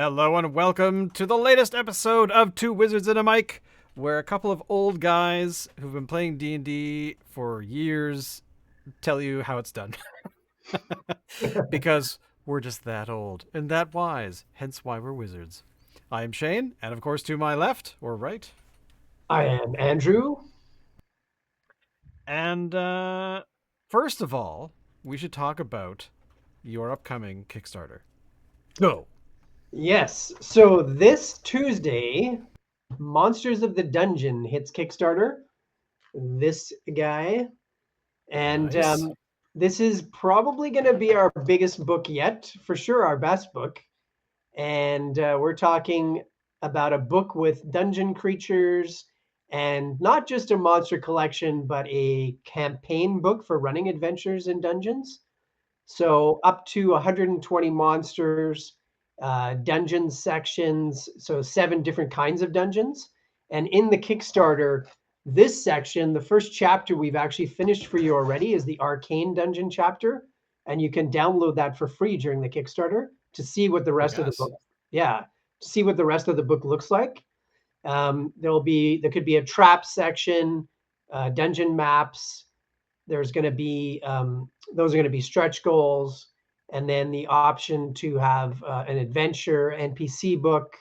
Hello and welcome to the latest episode of Two Wizards and a Mic, where a couple of old guys who've been playing D&D for years tell you how it's done. Because we're just that old and that wise, hence why we're wizards. I am Shane, and of course to my left, or right, I am Andrew. and first of all, we should talk about your upcoming Kickstarter. Go! Yes, so this Tuesday, Monsters of the Dungeon hits Kickstarter. This guy. And Nice. this is probably going to be our biggest book yet, for sure, our best book. And we're talking about a book with dungeon creatures and not just a monster collection, but a campaign book for running adventures in dungeons. So up to 120 monsters, dungeon sections, so 7 different kinds of dungeons. And in the Kickstarter, this section, the first chapter we've actually finished for you already is the Arcane Dungeon chapter. And you can download that for free during the Kickstarter to see what the Oh, rest of the yes. book, yeah, to see what the rest of the book looks like. There could be a trap section, dungeon maps, there's going to be those are going to be stretch goals, and then the option to have an adventure NPC book,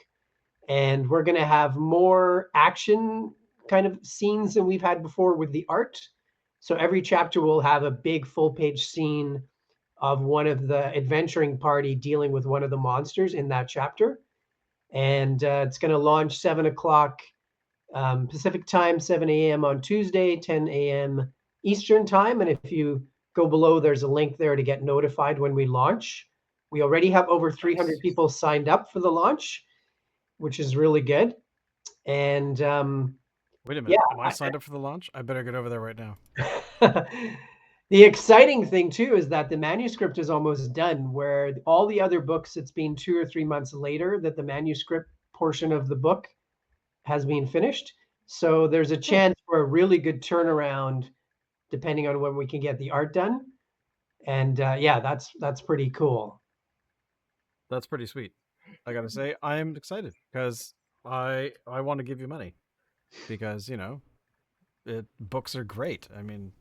and we're going to have more action kind of scenes than we've had before with the art. So every chapter will have a big full page scene of one of the adventuring party dealing with one of the monsters in that chapter, and it's going to launch 7 o'clock Pacific time, 7 a.m. on Tuesday, 10 a.m. Eastern time. And if you go below, there's a link there to get notified when we launch. We already have over 300 Nice. people signed up for the launch, which is really good. And Wait a yeah, minute. Am I signed up for the launch? I better get over there right now. the exciting thing too is that the manuscript is almost done, where all the other books, it's been 2 or 3 months later that the manuscript portion of the book has been finished. So there's a Oh, chance for a really good turnaround depending on when we can get the art done. And yeah, that's pretty cool. that's pretty sweet. I gotta say, I'm excited because I want to give you money because books are great. I mean,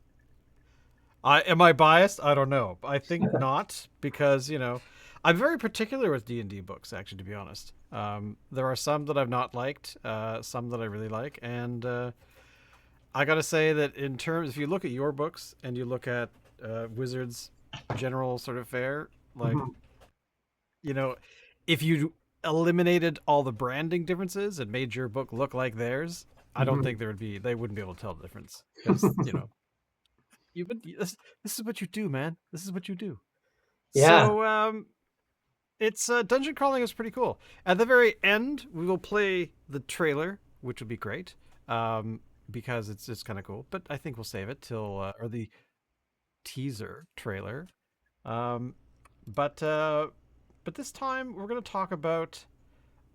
I am I biased? I don't know. I think not because I'm very particular with D&D books. Actually, to be honest, there are some that I've not liked, some that I really like, and I gotta say that in terms, if you look at your books and you look at Wizards' general sort of fare, like Mhm, you know, if you eliminated all the branding differences and made your book look like theirs, I don't mhm. think they wouldn't be able to tell the difference because you would this is what you do, man. This is what you do. Yeah. So it's dungeon crawling is pretty cool. At the very end, we will play the trailer, which would be great. Because it's kind of cool, but I think we'll save it till or the teaser trailer. Um, but this time we're going to talk about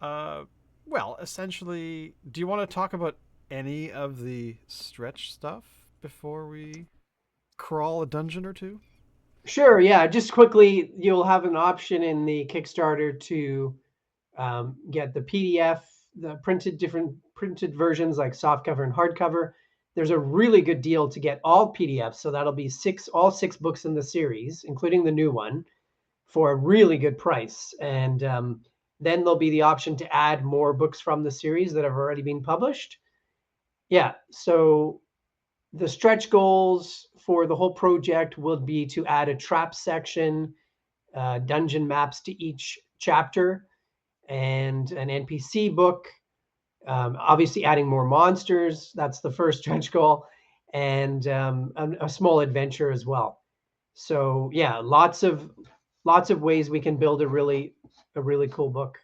uh, well, essentially, do you want to talk about any of the stretch stuff before we crawl a dungeon or two? Sure. Yeah. Just quickly, you'll have an option in the Kickstarter to get the PDF, the different printed versions like softcover and hardcover. There's a really good deal to get all PDFs. So that'll be all 6 books in the series, including the new one, for a really good price. And then there'll be the option to add more books from the series that have already been published. Yeah. So the stretch goals for the whole project will be to add a trap section, dungeon maps to each chapter, and an NPC book. Obviously, adding more monsters. That's the first stretch goal, and a small adventure as well. So yeah, lots of ways we can build a really cool book.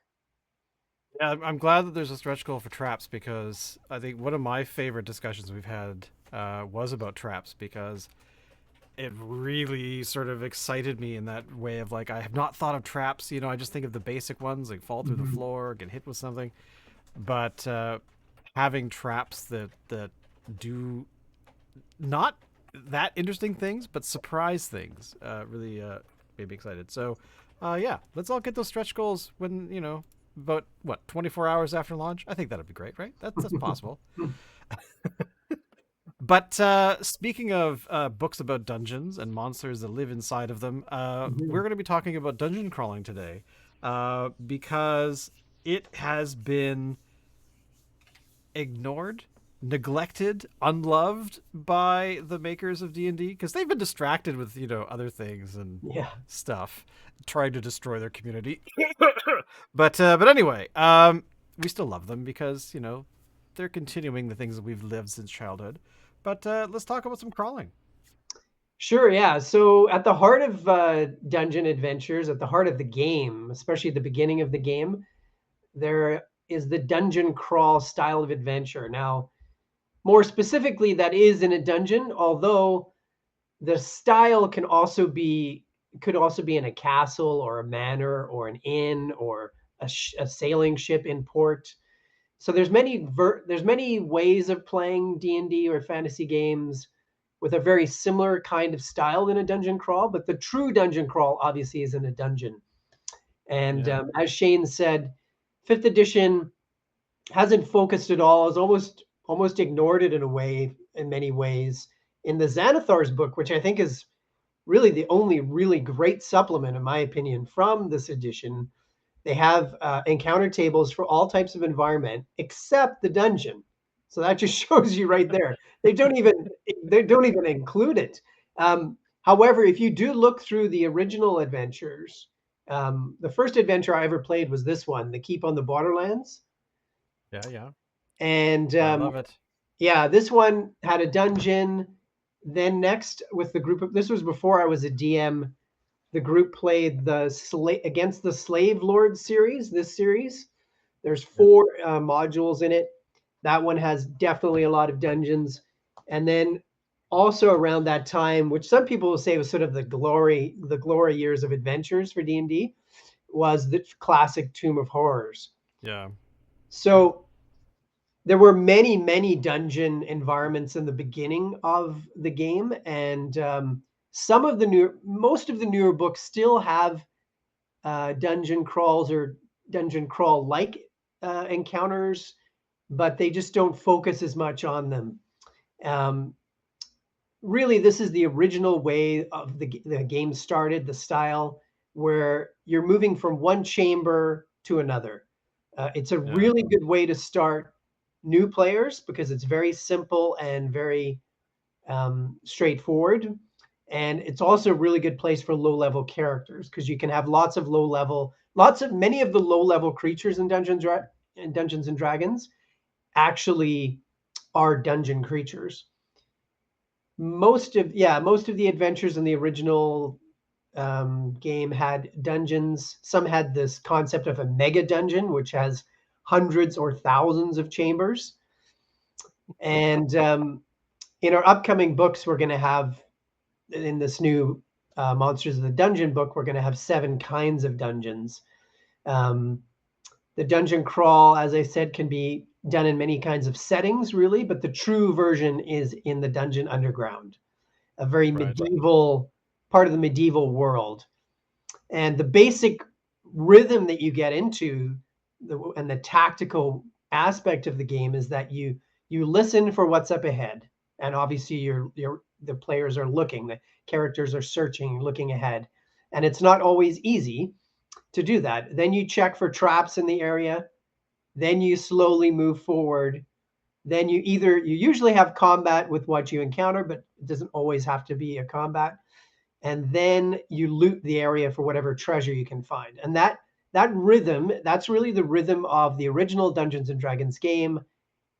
Yeah, I'm glad that there's a stretch goal for traps because I think one of my favorite discussions we've had was about traps because it really sort of excited me in that way of like I have not thought of traps. I just think of the basic ones like fall through the Mhm. floor, get hit with something, but having traps that do not that interesting things but surprise things really made me excited. So yeah, let's all get those stretch goals when about what 24 hours after launch. I think that'd be great, right? That's possible. But speaking of books about dungeons and monsters that live inside of them, we're Mhm. going to be talking about dungeon crawling today, because it has been ignored, neglected, unloved by the makers of D&D because they've been distracted with, other things and Yeah. stuff, trying to destroy their community. But anyway, we still love them because, they're continuing the things that we've lived since childhood. But let's talk about some crawling. Sure, yeah. So at the heart of dungeon adventures, at the heart of the game, especially at the beginning of the game, there is the dungeon crawl style of adventure. Now, more specifically, that is in a dungeon, although the style could also be in a castle or a manor or an inn or a sailing ship in port. So there's many ways of playing D&D or fantasy games with a very similar kind of style in a dungeon crawl, but the true dungeon crawl obviously is in a dungeon. And Yeah. as Shane said, fifth edition hasn't focused at all, has almost ignored it in a way, in many ways. In the Xanathar's book, which I think is really the only really great supplement, in my opinion, from this edition, they have encounter tables for all types of environment except the dungeon. So that just shows you right there. They don't even include it. However, if you do look through the original adventures, the first adventure I ever played was this one, the Keep on the Borderlands, Yeah, yeah. and I love it. yeah, this one had a dungeon. Then next with the group of this was before I was a DM. The group played against the Slave Lord series. This series, there's Yeah. 4 modules in it. That one has definitely a lot of dungeons, and then also around that time, which some people will say was sort of the glory years of adventures for D&D, was the classic Tomb of Horrors. Yeah. So there were many dungeon environments in the beginning of the game, and most of the newer books still have dungeon crawls or dungeon crawl like encounters, but they just don't focus as much on them. Um, Really, this is the original way of the game started, the style where you're moving from one chamber to another. It's a Yeah. really good way to start new players because it's very simple and very straightforward. And it's also a really good place for low level characters because you can have many of the low level creatures in Dungeons and Dragons actually are dungeon creatures. Most of the adventures in the original game had dungeons. Some had this concept of a mega dungeon, which has hundreds or thousands of chambers. And in our upcoming books, we're going to have in this new Monsters of the Dungeon book, we're going to have 7 kinds of dungeons. Um, the dungeon crawl, as I said, can be done in many kinds of settings, really, but the true version is in the dungeon underground, a very Right. medieval part of the medieval world. And the basic rhythm that you get into and the tactical aspect of the game is that you listen for what's up ahead, and obviously the players are looking, the characters are searching, looking ahead, and it's not always easy to do that. Then you check for traps in the area, then you slowly move forward. Then you usually have combat with what you encounter, but it doesn't always have to be a combat. And then you loot the area for whatever treasure you can find. And that rhythm, that's really the rhythm of the original Dungeons and Dragons game,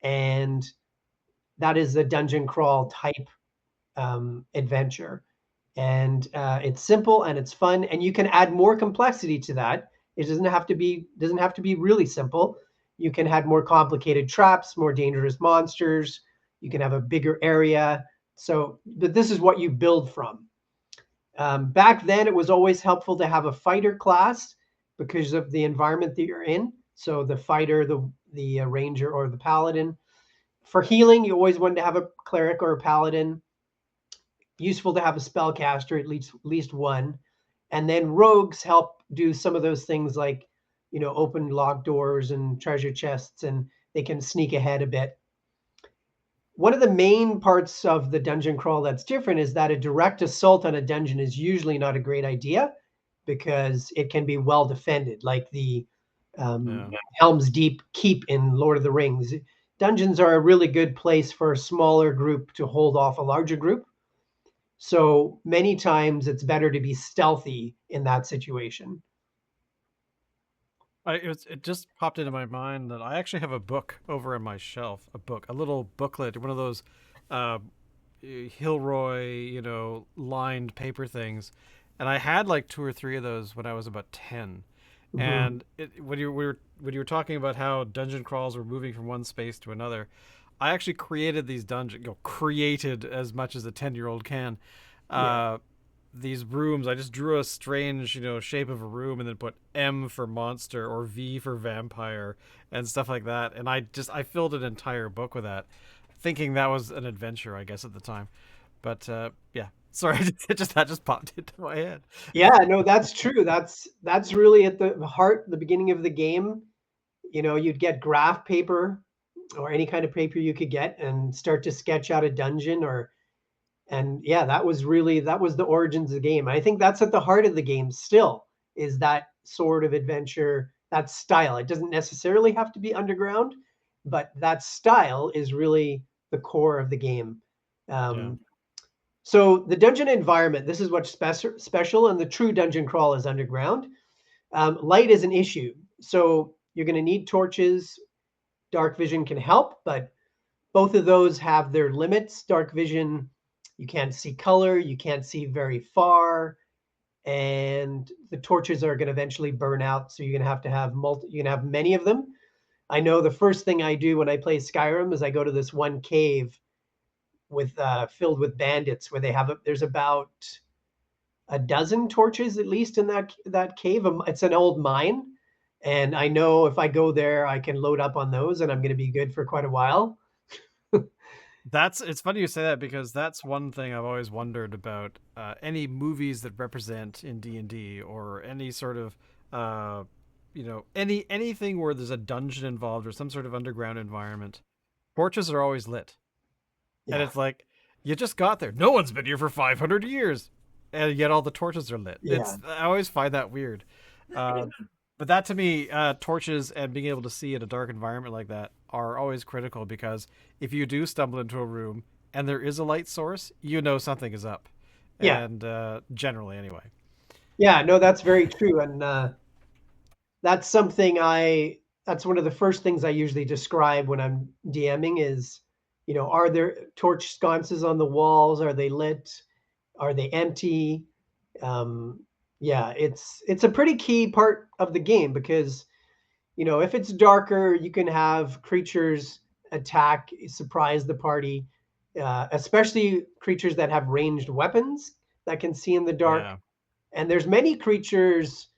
and that is the dungeon crawl type adventure. And it's simple and it's fun, and you can add more complexity to that. It doesn't have to be really simple. You can add more complicated traps, more dangerous monsters. You can have a bigger area. So, but this is what you build from. Back then, it was always helpful to have a fighter class because of the environment that you're in. So the fighter, the ranger, or the paladin. For healing, you always wanted to have a cleric or a paladin. Useful to have a spellcaster, at least one. And then rogues help do some of those things like open locked doors and treasure chests, and they can sneak ahead a bit. One of the main parts of the dungeon crawl that's different is that a direct assault on a dungeon is usually not a great idea because it can be well defended, like the Yeah. Helm's Deep Keep in Lord of the Rings. Dungeons are a really good place for a smaller group to hold off a larger group. So many times it's better to be stealthy in that situation. It just popped into my mind that I actually have a book over on my shelf, a little booklet, one of those uh, Hilroy, lined paper things, and I had like two or three of those when I was about 10. Mhm. And when you were talking about how dungeon crawls were moving from one space to another, I actually created these created as much as a 10-year-old can. Yeah. Uh, these rooms. I just drew a strange, shape of a room and then put M for monster or V for vampire and stuff like that. And I filled an entire book with that, thinking that was an adventure, I guess, at the time. But yeah, sorry, that just popped into my head. Yeah, no, that's true. That's really at the heart, the beginning of the game. You'd get graph paper or any kind of paper you could get and start to sketch out a dungeon or and yeah, that was the origins of the game. I think that's at the heart of the game still is that sort of adventure, that style. It doesn't necessarily have to be underground, but that style is really the core of the game. Yeah. Um, so the dungeon environment, this is what's special, and the true dungeon crawl is underground. Light is an issue, so you're going to need torches. Dark vision can help, but both of those have their limits. Dark vision, you can't see color, you can't see very far, and the torches are going to eventually burn out. So you're going to have you're going to have many of them. I know the first thing I do when I play Skyrim is I go to this one cave with filled with bandits where there's about a dozen torches at least in that cave. It's an old mine, and I know if I go there, I can load up on those, and I'm going to be good for quite a while. It's funny you say that because that's one thing I've always wondered about any movies that represent in D&D or any sort of anything where there's a dungeon involved or some sort of underground environment. Torches are always lit. And Yeah, it's like you just got there. No one's been here for 500 years. And yet all the torches are lit. yeah, It's I always find that weird. Uh, but that to me, torches and being able to see in a dark environment like that are always critical because if you do stumble into a room and there is a light source, you know something is up. yeah, And generally, anyway. yeah. No, that's very true, and that's something I. That's one of the first things I usually describe when I'm DMing is, are there torch sconces on the walls? Are they lit? Are they empty? Um, yeah, it's a pretty key part of the game because if it's darker, you can have creatures attack, surprise the party, especially creatures that have ranged weapons that can see in the dark. Yeah. And there's many creatures,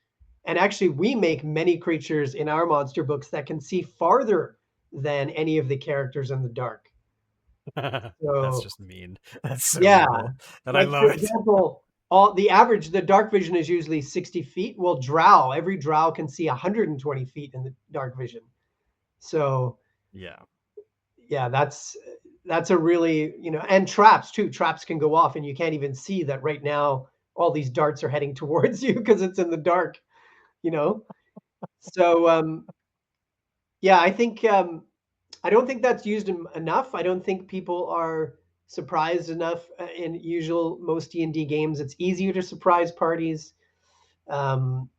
and actually, we make many creatures in our monster books that can see farther than any of the characters in the dark. That's So just mean. That's so yeah, evil. And I like for love it. example, the dark vision is usually 60 feet. Well, every drow can see 120 feet in the dark vision. So Yeah. yeah, that's a really, and traps too. Traps can go off and you can't even see that right now all these darts are heading towards you because it's in the dark, you know. So yeah, I don't think that's used enough. I don't think people are surprised enough in most D&D games. It's easier to surprise parties, um,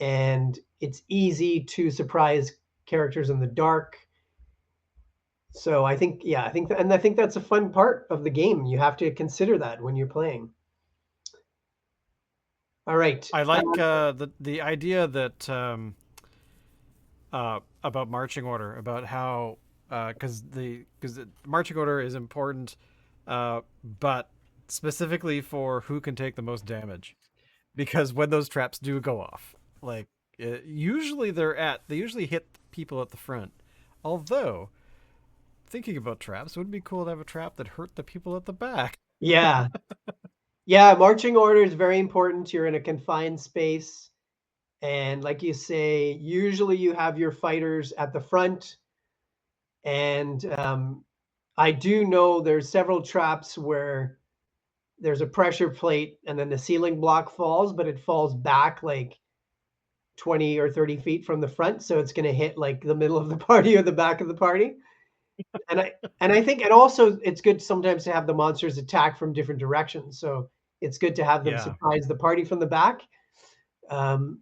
and it's easy to surprise characters in the dark. So I think, yeah, and I think that's a fun part of the game. You have to consider that when you're playing. All right. I like the idea that about marching order, about how because the marching order is important, but specifically for who can take the most damage. Because when those traps do go off, like usually they usually hit people at the front. Although thinking about traps, it would be cool to have a trap that hurt the people at the back. Yeah. Yeah, marching order is very important. You're in a confined space, And like you say, usually you have your fighters at the front. And I do know there's several traps where there's a pressure plate and then the ceiling block falls, but it falls back like 20 or 30 feet from the front. So it's going to hit like the middle of the party or the back of the party. And I think, and also it's good sometimes to have the monsters attack from different directions. So it's good to have them Yeah. surprise the party from the back. Um,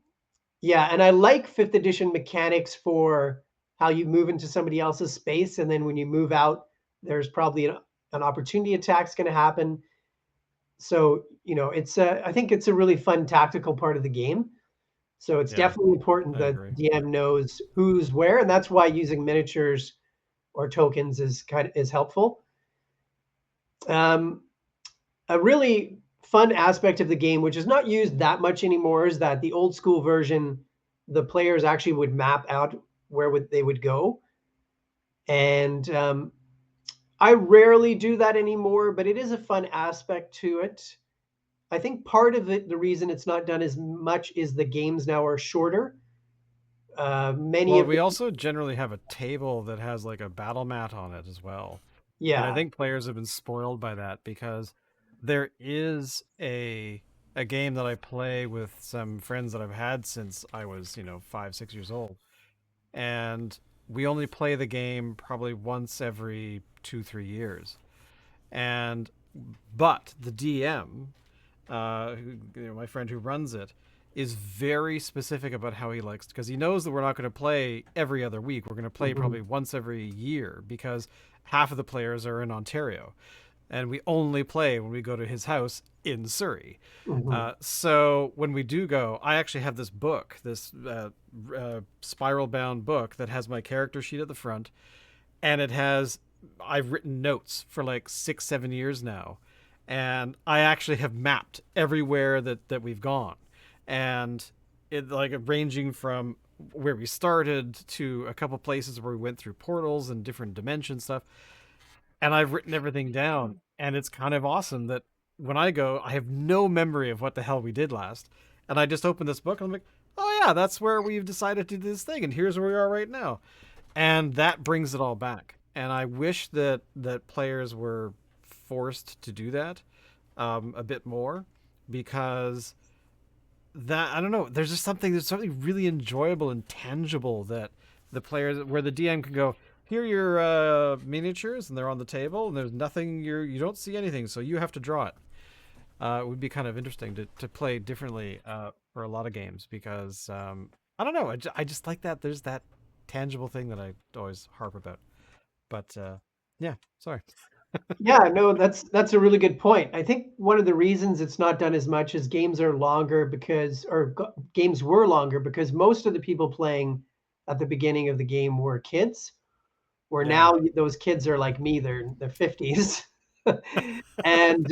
yeah, and I like fifth edition mechanics for how you move into somebody else's space, and then when you move out, there's probably an opportunity attack's going to happen. So it's I think it's a really fun tactical part of the game. So it's Yeah. definitely important I that agree. DM knows who's where, and that's why using miniatures or tokens is helpful. Um, a really fun aspect of the game, which is not used that much anymore, is that the old school version, the players actually would map out where they would go, and I rarely do that anymore. But it is a fun aspect to it. I think part of it, the reason it's not done as much, is the games now are shorter. Many Well, of we the also generally have a table that has like a battle mat on it as well. And I yeah. think players have been spoiled by that because there is a game that I play with some friends that I've had since I was, 5, 6 years old. And we only play the game probably once every 2, 3 years. And but the DM, my friend who runs it, is very specific about how he likes, because he knows that we're not going to play every other week. We're going to play Mhm, probably once every year because half of the players are in Ontario, and we only play when we go to his house in Surrey. mhm, So when we do go, I actually have this book, this spiral bound book that has my character sheet at the front, and it has I've written notes for like 6, 7 years now, and I actually have mapped everywhere that we've gone, and it like ranging from where we started to a couple places where we went through portals and different dimension stuff, and I've written everything down, and it's kind of awesome that when I go, I have no memory of what the hell we did last, and I just open this book and I'm like, oh yeah, that's where we've decided to do this thing, and here's where we are right now, and that brings it all back. And I wish that players were forced to do that a bit more, because that I don't know. There's something really enjoyable and tangible that the players, where the DM can go, here are your miniatures, and they're on the table, and there's nothing, you don't see anything, so you have to draw it. It would be kind of interesting to play differently for a lot of games, because I don't know. I just like that. There's that tangible thing that I always harp about. But yeah, sorry. yeah, no, that's a really good point. I think one of the reasons it's not done as much is games are longer because, games were longer because most of the people playing at the beginning of the game were kids. Where Yeah. now those kids are like me, they're 50s, and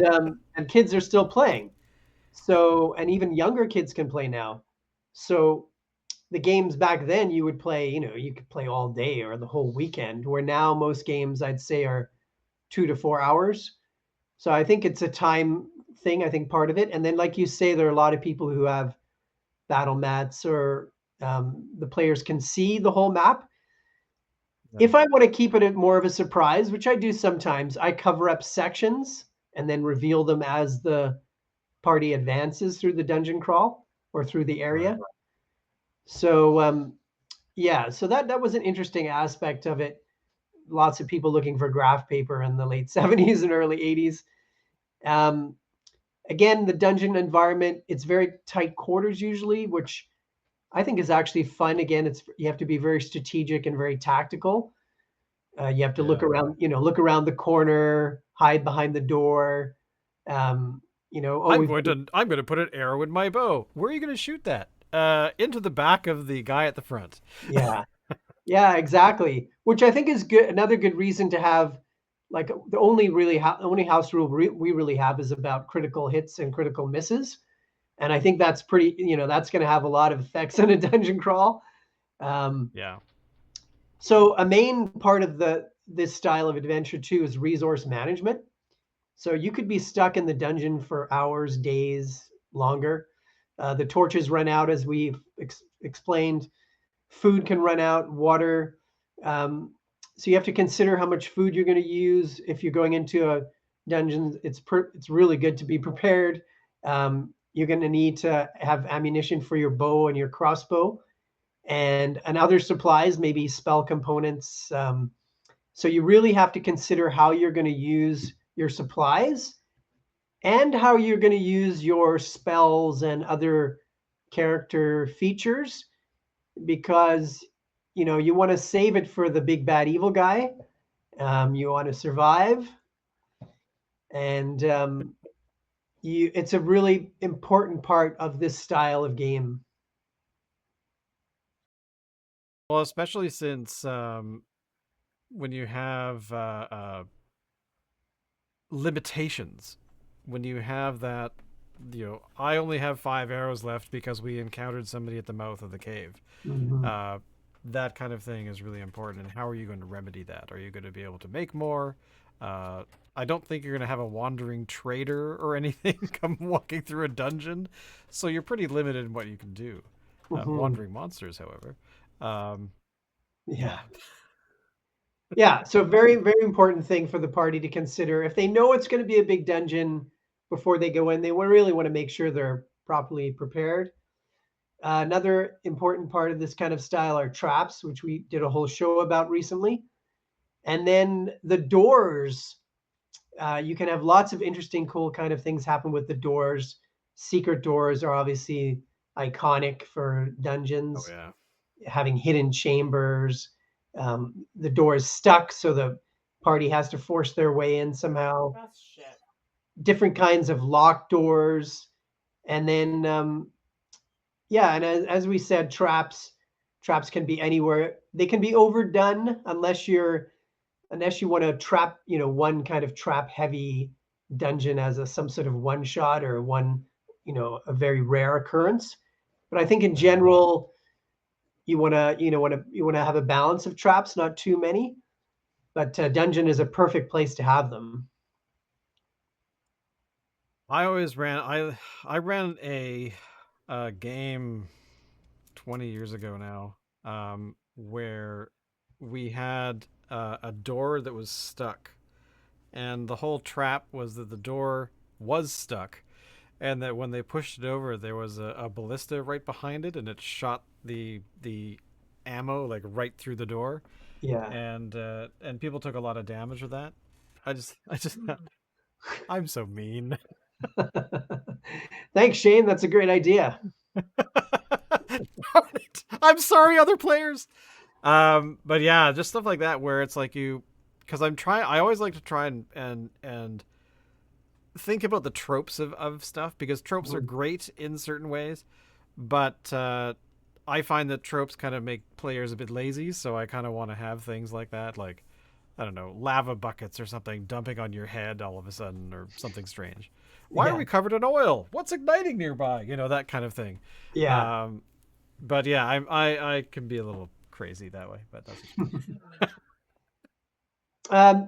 kids are still playing. So, and even younger kids can play now. So the games back then you would play, you could play all day or the whole weekend. Where now most games I'd say are 2 to 4 hours. So I think it's a time thing. I think part of it, and then like you say, there are a lot of people who have battle mats, or the players can see the whole map. Yeah. If I want to keep it more of a surprise, which I do sometimes, I cover up sections and then reveal them as the party advances through the dungeon crawl or through the Right. area. So yeah, so that was an interesting aspect of it. Lots of people looking for graph paper in the late 70s and early 80s. Um, Again, the dungeon environment, it's very tight quarters usually, which I think is actually fun. Again, you have to be very strategic and very tactical. You have to look Yeah. around, look around the corner, hide behind the door. Oh, I'm going to put an arrow in my bow. Where are you going to shoot that? Into the back of the guy at the front. yeah, yeah, exactly. Which I think is good. Another good reason to have, like, the only house rule we really have is about critical hits and critical misses, and I think that's pretty. That's going to have a lot of effects in a dungeon crawl. Um, Yeah. so a main part of this style of adventure too is resource management. So you could be stuck in the dungeon for hours, days, longer. The torches run out, as we've explained. Food can run out, water. Um, so you have to consider how much food you're going to use. If you're going into a dungeon, it's really good to be prepared. You're going to need to have ammunition for your bow and your crossbow, and other supplies, maybe spell components. So you really have to consider how you're going to use your supplies and how you're going to use your spells and other character features, because you want to save it for the big bad evil guy. You want to survive, and it's a really important part of this style of game. Well, especially since when you have limitations, when you have that, I only have 5 arrows left because we encountered somebody at the mouth of the cave. Mhm. That kind of thing is really important. And how are you going to remedy that? Are you going to be able to make more? I don't think you're going to have a wandering trader or anything come walking through a dungeon, so you're pretty limited in what you can do. Mhm. Wandering monsters, however, um, Yeah. yeah. Yeah, so very, very important thing for the party to consider. If they know it's going to be a big dungeon before they go in, they really want to make sure they're properly prepared. Another important part of this kind of style are traps, which we did a whole show about recently. And then the doors. You can have lots of interesting, cool kind of things happen with the doors. Secret doors are obviously iconic for Oh dungeons, yeah. having hidden chambers. The door is stuck, so the party has to force their way in somehow. That's shit. Different kinds of locked doors. And then, yeah, and as we said, traps can be anywhere. They can be overdone unless you want to trap, one kind of trap heavy dungeon as some sort of one shot or a very rare occurrence. But I think in general, you want to have a balance of traps, not too many. But dungeon is a perfect place to have them. I ran a game 20 years ago now, where we had a door that was stuck, and the whole trap was that the door was stuck, and that when they pushed it over, there was a ballista right behind it, and it shot the ammo like right through the door, Yeah. and people took a lot of damage with that. I just I'm so mean. Thanks, Shane. That's a great idea. Darn it. I'm sorry, other players. But yeah, just stuff like that where it's like because I always like to try and think about the tropes of stuff, because tropes are Mhm. great in certain ways, but I find that tropes kind of make players a bit lazy, so I kind of want to have things like that, like, I don't know, lava buckets or something dumping on your head all of a sudden, or something strange. Why are Yeah. we covered in oil? What's igniting nearby? That kind of thing. Yeah. Um, but yeah, I can be a little crazy that way, but that's just me.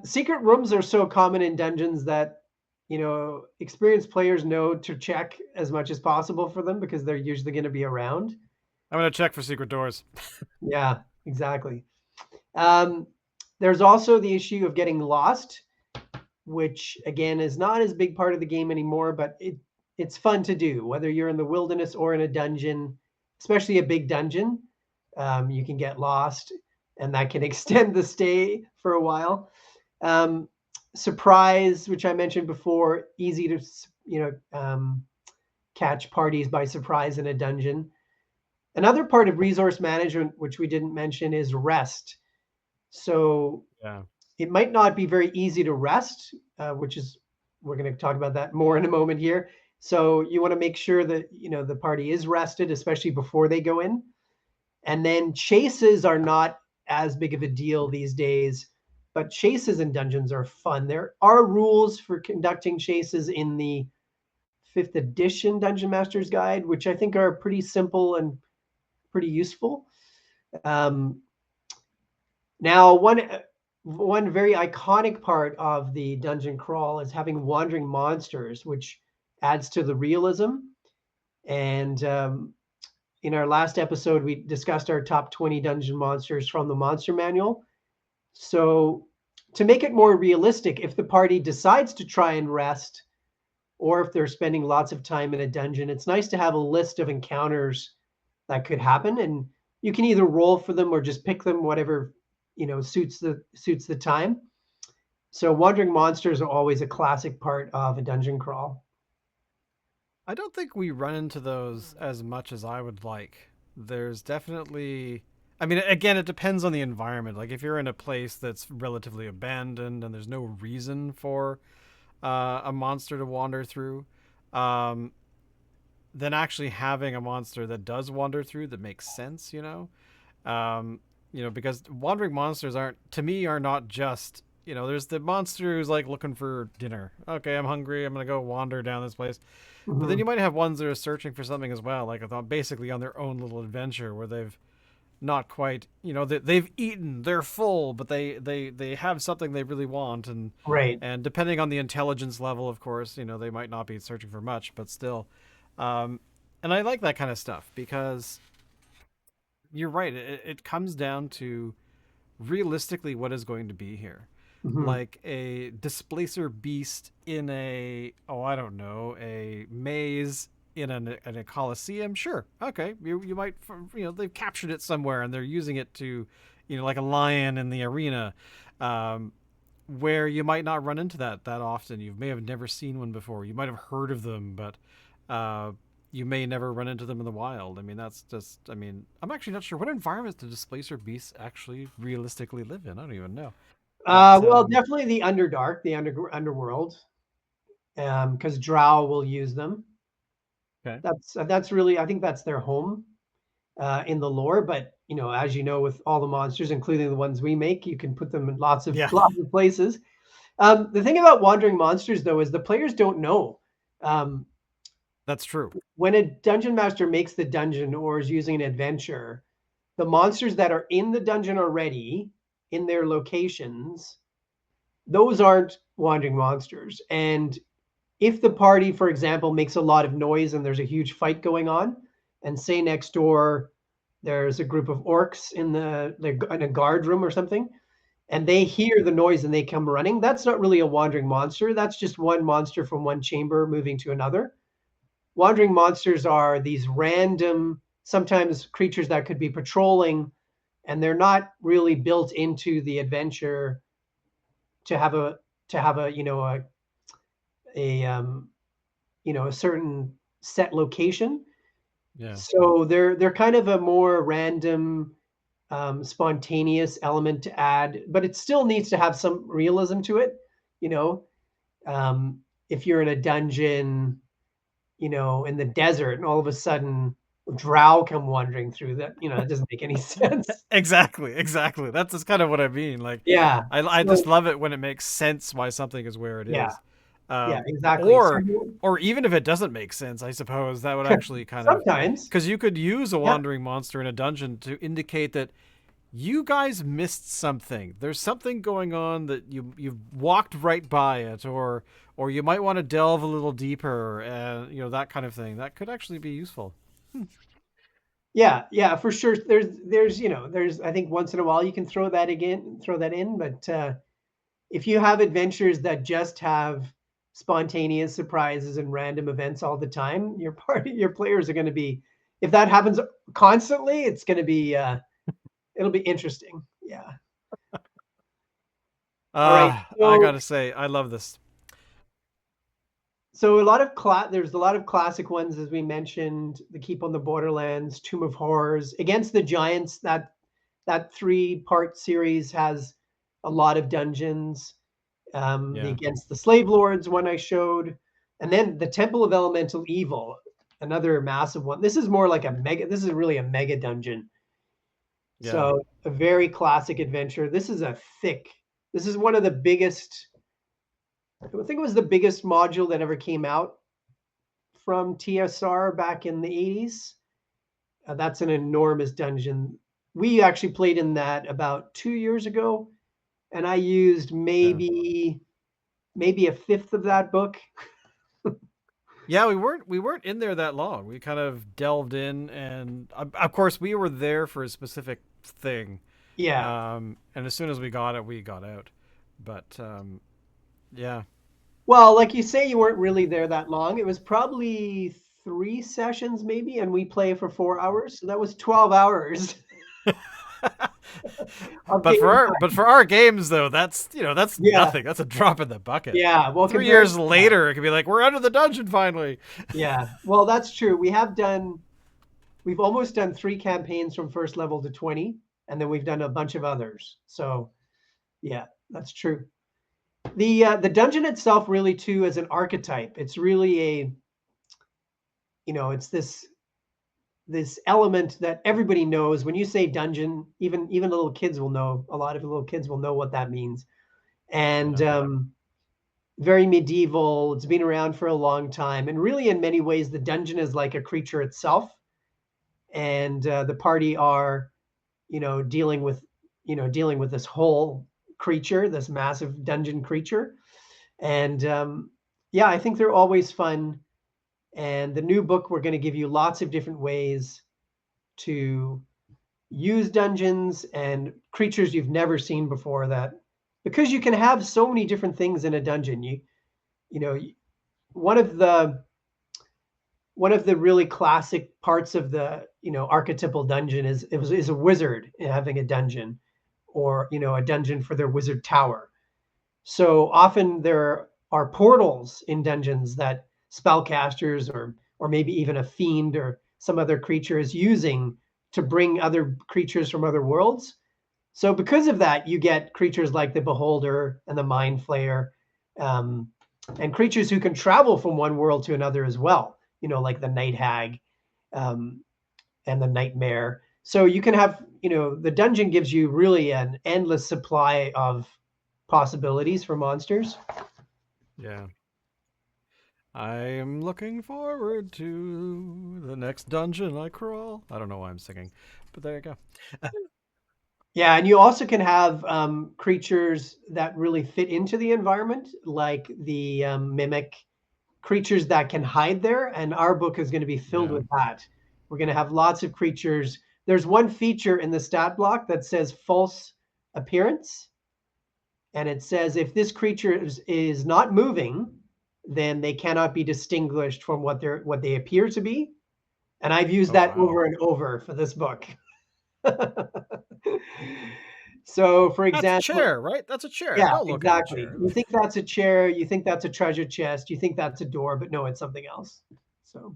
Secret rooms are so common in dungeons that experienced players know to check as much as possible for them because they're usually going to be around. I'm gonna check for secret doors. Yeah, exactly. Um, there's also the issue of getting lost, which again is not as big part of the game anymore, but it's fun to do, whether you're in the wilderness or in a dungeon, especially a big dungeon. You can get lost, and that can extend the stay for a while. Um, surprise, which I mentioned before, easy to catch parties by surprise in a dungeon. Another part of resource management, which we didn't mention, is rest. So Yeah. it might not be very easy to rest, which is we're going to talk about that more in a moment here. So you want to make sure that the party is rested, especially before they go in. And then chases are not as big of a deal these days, but chases in dungeons are fun. There are rules for conducting chases in the fifth edition Dungeon Master's Guide, which I think are pretty simple and pretty useful. Um, Now, one very iconic part of the dungeon crawl is having wandering monsters, which adds to the realism. And in our last episode, we discussed our top 20 dungeon monsters from the monster manual. So, to make it more realistic, if the party decides to try and rest, or if they're spending lots of time in a dungeon, it's nice to have a list of encounters that could happen, and you can either roll for them or just pick them, whatever suits the time. So, wandering monsters are always a classic part of a dungeon crawl. I don't think we run into those as much as I would like. There's definitely, I mean, again, it depends on the environment. Like if you're in a place that's relatively abandoned and there's no reason for a monster to wander through, um, then actually having a monster that does wander through that makes sense, um, because wandering monsters aren't, to me, are not just, there's the monster who's like looking for dinner. Okay, I'm hungry. I'm gonna go wander down this place. But then Mhm. you might have ones that are searching for something as well, like basically on their own little adventure where they've not quite, they've eaten, they're full, but they have something they really want, Right. and depending on the intelligence level, of course, they might not be searching for much, but still, um, and I like that kind of stuff because you're right. It comes down to realistically what is going to be here. Mhm. Like a displacer beast in a, oh, I don't know, a maze in a coliseum. Sure, okay, you might, they've captured it somewhere and they're using it to, like a lion in the arena, um, where you might not run into that often. You may have never seen one before. You might have heard of them, but uh, you may never run into them in the wild. I mean, that's just. I mean, I'm actually not sure what environments do displacer beasts actually realistically live in. I don't even know. But Well, definitely the Underdark, the underworld, because Drow will use them. okay, That's really, I think that's their home in the lore. But as you know, with all the monsters, including the ones we make, you can put them in lots of yeah, lots of places. The thing about wandering monsters, though, is the players don't know. Um, that's true. when a dungeon master makes the dungeon or is using an adventure, the monsters that are in the dungeon already in their locations, those aren't wandering monsters. And if the party, for example, makes a lot of noise and there's a huge fight going on, and say next door there's a group of orcs in a guard room or something, and they hear the noise and they come running, that's not really a wandering monster. That's just one monster from one chamber moving to another. Wandering monsters are these random, sometimes creatures that could be patrolling, and they're not really built into the adventure to have a a a certain set location. Yeah, So they're kind of a more random, spontaneous element to add, but it still needs to have some realism to it. You know, um, if you're in a dungeon, in the desert, and all of a sudden drow come wandering through that, it doesn't make any sense. exactly, exactly. That's just kind of what I mean. Like, Yeah. I just So love it when it makes sense why something is where it yeah, is, yeah, um, exactly. So or or even if it doesn't make sense, I suppose that would actually kind of, sometimes, because you could use a yeah, wandering monster in a dungeon to indicate that you guys missed something. There's something going on that you've walked right by it, or you might want to delve a little deeper, and that kind of thing. That could actually be useful. yeah, yeah, for sure. There's I think once in a while you can throw that in, but if you have adventures that just have spontaneous surprises and random events all the time, your players are going to be, if that happens constantly, it's going to be it'll be interesting. Yeah. All right. I So gotta say, I love this. there's a lot of classic ones, as we mentioned, the Keep on the Borderlands, Tomb of Horrors, Against the Giants. That three-part series has a lot of dungeons. The Yeah, Against the Slave Lords one I showed, and then the Temple of Elemental Evil, another massive one. This is more like a mega. This is really a mega dungeon. yeah, So a very classic adventure. This is a thick. This is one of the biggest. I think it was the biggest module that ever came out from TSR back in the 80s. That's an enormous dungeon. We actually played in that about 2 years ago, and I used yeah. maybe a fifth of that book. Yeah, we weren't in there that long. We kind of delved in, and of course we were there for a specific thing. Yeah. And as soon as we got it, we got out. But yeah, Well, like you say, you weren't really there that long. It was probably 3 sessions, maybe, and we play for 4 hours. So that was 12 hours of but game for our time. but for our games though, that's Yeah. nothing. That's a drop in the bucket. Yeah. Well, Three compared years to that. later, it could be like we're out of the dungeon finally. Yeah. Well, that's true. We've almost done 3 campaigns from first level to 20, and then we've done a bunch of others. So, yeah, that's true. The dungeon itself really too is an archetype. It's really it's this element that everybody knows. When you say dungeon, even little kids will know. A lot of little kids will know what that means. And Yeah, very medieval. It's been around for a long time, and really, in many ways, the dungeon is like a creature itself. And the party are, dealing with this whole creature, this massive dungeon creature. And yeah, I think they're always fun. And the new book, we're going to give you lots of different ways to use dungeons and creatures you've never seen before, that because you can have so many different things in a dungeon. You know, one of the one of the really classic parts of the archetypal dungeon is a wizard having a dungeon, or a dungeon for their wizard tower. So often there are portals in dungeons that spellcasters, or maybe even a fiend or some other creature is using to bring other creatures from other worlds. So because of that, you get creatures like the Beholder and the Mind Flayer, um, and creatures who can travel from one world to another as well. Like the Night Hag, um, and the Nightmare. So you can have, the dungeon gives you really an endless supply of possibilities for monsters. yeah. I am looking forward to the next dungeon I crawl. I don't know why I'm singing, but there you go. Yeah, and you also can have creatures that really fit into the environment, like the mimic creatures that can hide there. And our book is going to be filled Yeah. with that. We're going to have lots of creatures. There's one feature in the stat block that says false appearance. And it says if this creature is not moving, then they cannot be distinguished from what they appear to be. And I've used Oh that wow. over and over for this book. So, for That's a example, chair, right? That's a chair. yeah, Don't look at the exactly. chair. You think that's a chair, you think that's a treasure chest, you think that's a door, but no, it's something else. So,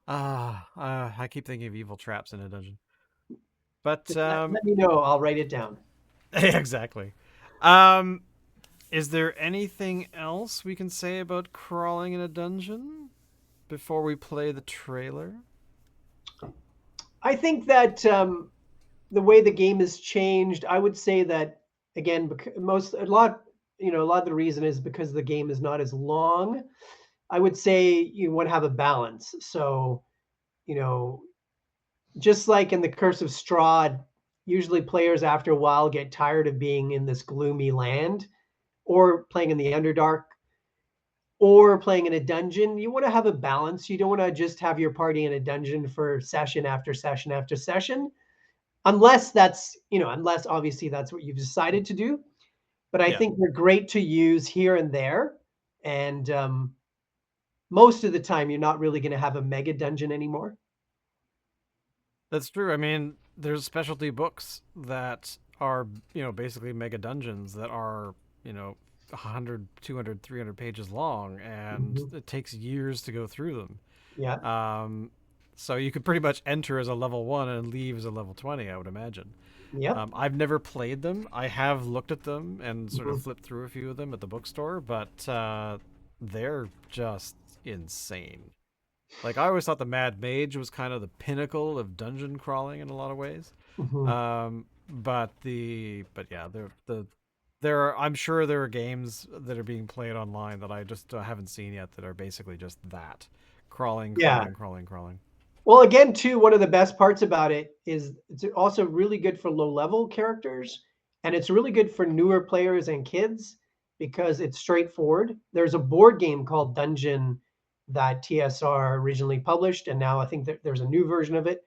I keep thinking of evil traps in a dungeon. But just let me know. I'll write it down. exactly. Um, is there anything else we can say about crawling in a dungeon before we play the trailer? I think that the way the game has changed, I would say that again, a lot of the reason is because the game is not as long. I would say you want to have a balance. So, you know, just like in the Curse of Strahd, usually players after a while get tired of being in this gloomy land, or playing in the Underdark, or playing in a dungeon. You want to have a balance. You don't want to just have your party in a dungeon for session after session after session, unless obviously that's what you've decided to do. But I Yeah, think they're great to use here and there. And most of the time, you're not really going to have a mega dungeon anymore. that's true. I mean, there's specialty books that are, basically mega dungeons that are, 100, 200, 300 pages long, and Mhm. it takes years to go through Yeah. them. So you could pretty much enter as a level 1 and leave as a level 20, I would imagine. Yep. I've never played them. I have looked at them and sort of Mhm. flipped through a few of them at the bookstore, but they're just insane. Like I always thought the Mad Mage was kind of the pinnacle of dungeon crawling in a lot of ways. Mhm. But yeah, there are, I'm sure there are games that are being played online that I just haven't seen yet that are basically just that crawling, Yeah. crawling, crawling, crawling. Well, again, too, one of the best parts about it is it's also really good for low level characters, and it's really good for newer players and kids. because it's straightforward. There's a board game called Dungeon that TSR originally published, and now I think that there's a new version of it.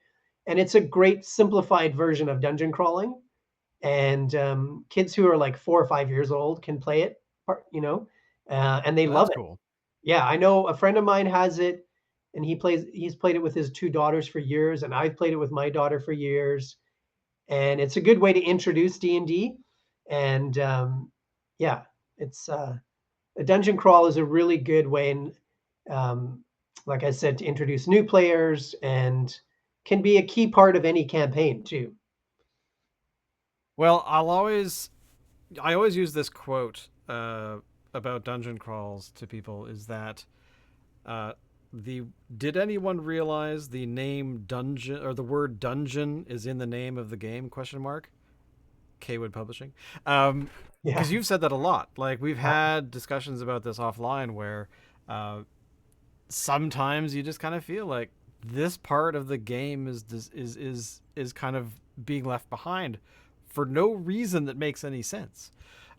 And it's a great simplified version of dungeon crawling. And kids who are like 4 or 5 years old can play it, and they love That's it. cool. Yeah, I know a friend of mine has it, and he's played it with his two daughters for years, and I've played it with my daughter for years. And it's a good way to introduce D&D. And yeah, it's a dungeon crawl is a really good way, and um, like I said, to introduce new players and can be a key part of any campaign too. Well, I always use this quote about dungeon crawls to people is that uh, the did anyone realize the name dungeon or the word dungeon is in the name of the game? Question mark. Cawood Publishing. Yeah, Because you've said that a lot. Like we've had discussions about this offline where uh, sometimes you just kind of feel like this part of the game is kind of being left behind for no reason that makes any sense.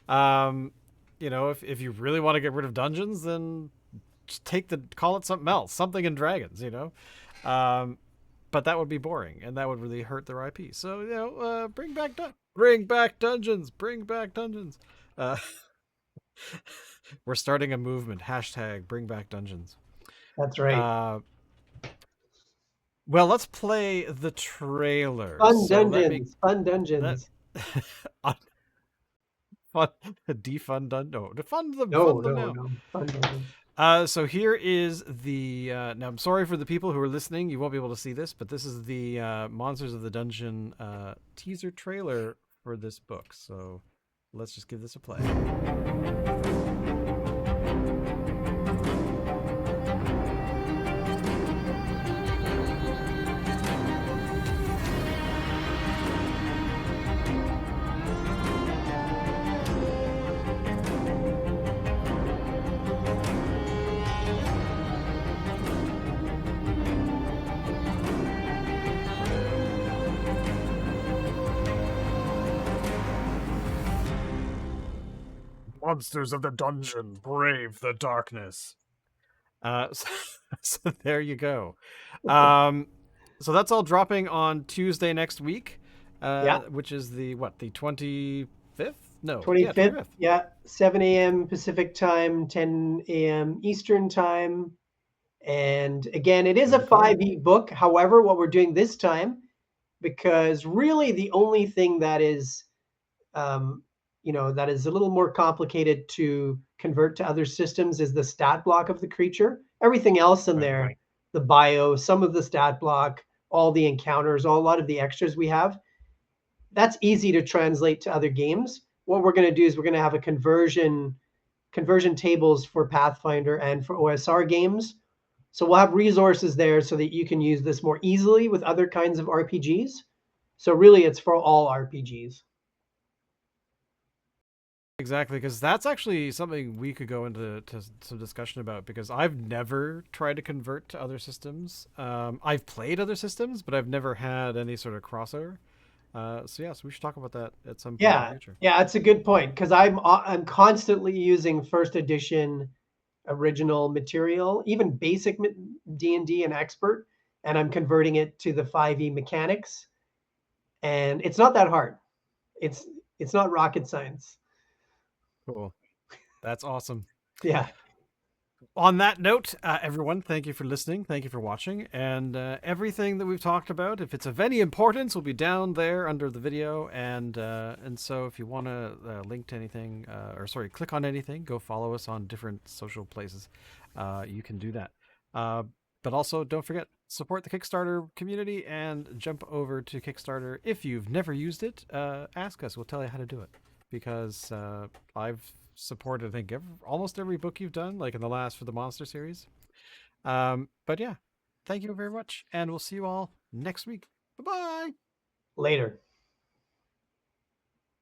Um, if you really want to get rid of dungeons, then just call it something else, something in dragons. Um, but that would be boring and that would really hurt their IP. So bring back dungeons, bring back dungeons. Uh, we're starting a movement. Hashtag bring back dungeons. that's right. Uh, well, let's play the trailer. Fun So let me dungeons, fun that dungeons. fun defund dun no No, fund them no, now. no, fun dungeons. So here is the now I'm sorry for the people who are listening, you won't be able to see this, but this is the Monsters of the Dungeon teaser trailer for this book. So let's just give this a play. Monsters of the Dungeon, brave the darkness. So, so there you go. So that's all dropping on Tuesday next week, Yeah, which is the 25th? No, yeah, 25th. 25th. Yeah, 7 a.m. Pacific time, 10 a.m. Eastern time. And again, it is a Very cool. 5e book. However, what we're doing this time, because really the only thing that is um, that is a little more complicated to convert to other systems is the stat block of the creature. Everything else in Right. there, the bio, some of the stat block, all the encounters, a lot of the extras we have, that's easy to translate to other games. What we're going to do is we're going to have a conversion tables for Pathfinder and for OSR games. So we'll have resources there so that you can use this more easily with other kinds of RPGs. So really, it's for all RPGs. Exactly, because that's actually something we could go into some discussion about. Because I've never tried to convert to other systems. I've played other systems, but I've never had any sort of crossover. So yes, we should talk about that at some point in the Yeah, future. yeah, it's a good point because I'm constantly using first edition original material, even basic D&D and expert, and I'm converting it to the 5e mechanics, and it's not that hard. It's it's not rocket science. Cool. That's awesome. Yeah, On that note, everyone, thank you for listening. Thank you for watching. And everything that we've talked about, if it's of any importance, will be down there under the video. And so if you want to link to anything, click on anything, go follow us on different social places. You can do that. But also, don't forget, support the Kickstarter community and jump over to Kickstarter. If you've never used it, ask us. We'll tell you how to do it. Because I've supported, I think, almost every book you've done, like in the last for the Monster series. But yeah, thank you very much, and we'll see you all next week. Bye bye. later.